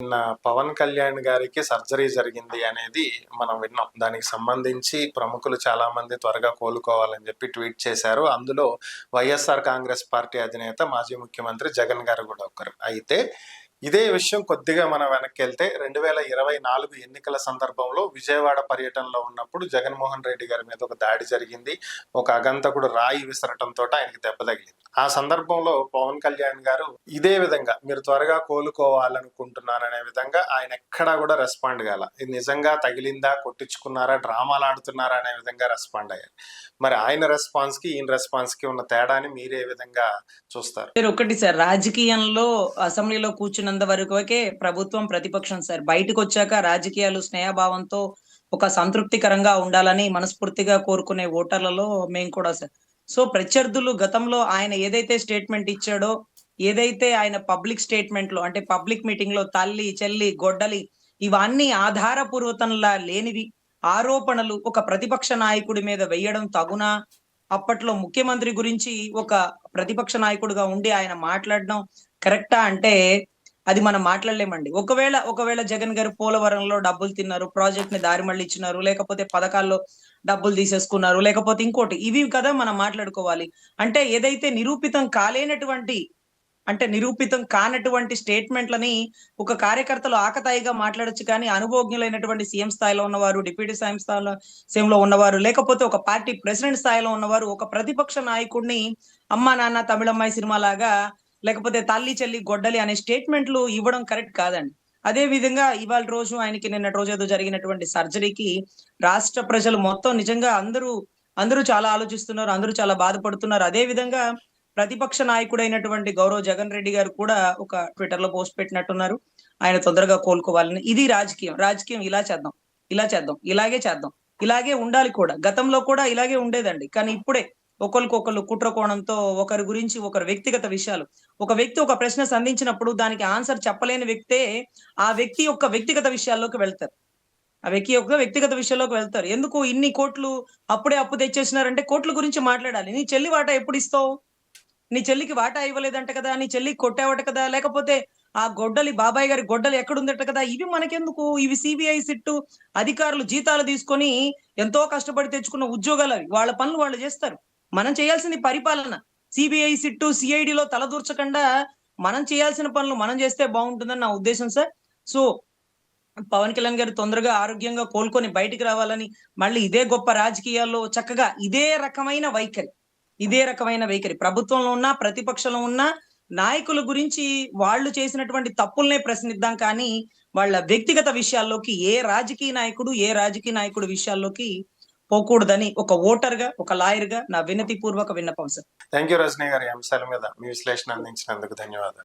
నిన్న పవన్ కళ్యాణ్ గారికి సర్జరీ జరిగింది అనేది మనం విన్నాం. దానికి సంబంధించి ప్రముఖులు చాలా మంది త్వరగా కోలుకోవాలని చెప్పి ట్వీట్ చేశారు. అందులో వైఎస్ఆర్ కాంగ్రెస్ పార్టీ అధినేత మాజీ ముఖ్యమంత్రి జగన్ గారు కూడా ఒకరు. అయితే ఇదే విషయం కొద్దిగా మనం వెనక్కెళ్తే 2024 ఎన్నికల సందర్భంలో విజయవాడ పర్యటనలో ఉన్నప్పుడు జగన్మోహన్ రెడ్డి గారి మీద ఒక దాడి జరిగింది. ఒక అగంతకుడు రాయి విసరటంతో ఆయనకి దెబ్బ తగిలింది. ఆ సందర్భంలో పవన్ కళ్యాణ్ గారు ఇదే విధంగా మీరు త్వరగా కోలుకోవాలనుకుంటున్నారనే విధంగా ఆయన ఎక్కడా కూడా రెస్పాండ్ కాల. ఇది నిజంగా తగిలిందా, కొట్టించుకున్నారా, డ్రామాలు ఆడుతున్నారా అనే విధంగా రెస్పాండ్ అయ్యారు. మరి ఆయన రెస్పాన్స్ కి ఈయన రెస్పాన్స్ కి ఉన్న తేడాని మీరే విధంగా చూస్తారు? ఒకటి సార్, రాజకీయంలో అసెంబ్లీలో కూర్చున్నంత వరకే ప్రభుత్వం ప్రతిపక్షం సార్. బయటకు వచ్చాక రాజకీయాలు స్నేహభావంతో ఒక సంతృప్తికరంగా ఉండాలని మనస్ఫూర్తిగా కోరుకునే ఓటర్లలో మేము కూడా సార్. సో ప్రత్యర్థులు గతంలో ఆయన ఏదైతే స్టేట్మెంట్ ఇచ్చాడో, ఏదైతే ఆయన పబ్లిక్ స్టేట్మెంట్ లో అంటే పబ్లిక్ మీటింగ్ లో తల్లి చెల్లి గొడ్డలి ఇవన్నీ ఆధారపూర్వకంలా లేనివి ఆరోపణలు ఒక ప్రతిపక్ష నాయకుడి మీద వేయడం తగునా? అప్పట్లో ముఖ్యమంత్రి గురించి ఒక ప్రతిపక్ష నాయకుడిగా ఉండి ఆయన మాట్లాడడం కరెక్టా అంటే అది మనం మాట్లాడలేమండి. ఒకవేళ జగన్ గారు పోలవరంలో డబ్బులు తిన్నారు, ప్రాజెక్ట్ ని దారి మళ్ళించినారు, లేకపోతే పథకాల్లో డబ్బులు తీసేసుకున్నారు, లేకపోతే ఇంకోటి, ఇవి కదా మనం మాట్లాడుకోవాలి. అంటే ఏదైతే నిరూపితం కానటువంటి స్టేట్మెంట్లని ఒక కార్యకర్తలు ఆకతాయిగా మాట్లాడొచ్చు, కానీ అనుభవజ్ఞులైనటువంటి సీఎం స్థాయిలో ఉన్నవారు, డిప్యూటీ సీఎంలో ఉన్నవారు, లేకపోతే ఒక పార్టీ ప్రెసిడెంట్ స్థాయిలో ఉన్నవారు ఒక ప్రతిపక్ష నాయకుడిని అమ్మా నాన్న తమిళమ్మాయి సినిమా లాగా, లేకపోతే తల్లి చెల్లి గొడ్డలి అనే స్టేట్మెంట్లు ఇవ్వడం కరెక్ట్ కాదండి. అదే విధంగా ఇవాళ రోజు ఆయనకి నిన్నటి రోజు ఏదో జరిగినటువంటి సర్జరీకి రాష్ట్ర ప్రజలు మొత్తం నిజంగా అందరూ చాలా ఆలోచిస్తున్నారు, అందరూ చాలా బాధపడుతున్నారు. అదే విధంగా ప్రతిపక్ష నాయకుడైనటువంటి గౌరవ్ జగన్ రెడ్డి గారు కూడా ఒక ట్విట్టర్ లో పోస్ట్ పెట్టినట్టున్నారు, ఆయన తొందరగా కోలుకోవాలని. ఇది రాజకీయం ఇలా చేద్దాం, ఇలాగే చేద్దాం, ఇలాగే ఉండాలి కూడా. గతంలో కూడా ఇలాగే ఉండేదండి. కానీ ఇప్పుడే ఒకరికొకరు కుట్ర కోణంతో ఒకరి గురించి ఒకరి వ్యక్తిగత విషయాలు, ఒక వ్యక్తి ఒక ప్రశ్న సంధించినప్పుడు దానికి ఆన్సర్ చెప్పలేని వ్యక్తే ఆ వ్యక్తి యొక్క వ్యక్తిగత విషయాల్లోకి వెళ్తారు. ఎందుకు ఇన్ని కోట్లు అప్పుడే అప్పు తెచ్చేసినారంటే కోట్ల గురించి మాట్లాడాలి. నీ చెల్లి వాటా ఎప్పుడు ఇస్తావు? నీ చెల్లికి వాటా ఇవ్వలేదంట కదా, నీ చెల్లికి కొట్టావట కదా, లేకపోతే ఆ గొడ్డలి బాబాయ్ గారి గొడ్డలి ఎక్కడుందట కదా, ఇవి మనకెందుకు? ఇవి సిబిఐ సిట్టు అధికారులు జీతాలు తీసుకొని ఎంతో కష్టపడి తెచ్చుకున్న ఉద్యోగాలు అవి. వాళ్ళ పనులు వాళ్ళు చేస్తారు. మనం చేయాల్సింది పరిపాలన. సిబిఐ సిట్టు సిఐడిలో తలదూర్చకుండా మనం చేయాల్సిన పనులు మనం చేస్తే బాగుంటుందని నా ఉద్దేశం సార్. సో పవన్ కళ్యాణ్ గారు తొందరగా ఆరోగ్యంగా కోలుకొని బయటికి రావాలని, మళ్ళీ ఇదే గొప్ప రాజకీయాల్లో చక్కగా ఇదే రకమైన వైఖరి ప్రభుత్వంలో ఉన్నా ప్రతిపక్షంలో ఉన్నా నాయకుల గురించి వాళ్ళు చేసినటువంటి తప్పుల్నే ప్రశ్నిద్దాం, కానీ వాళ్ళ వ్యక్తిగత విషయాల్లోకి ఏ రాజకీయ నాయకుడు విషయాల్లోకి పోకూడదని ఒక ఓటర్ గా, ఒక లాయర్ గా నా వినతి పూర్వక విన్నపం సార్. థ్యాంక్ యూ రజనీ గారు. ఈ అంశాల మీద మీ విశ్లేషణ అందించినందుకు ధన్యవాదాలు.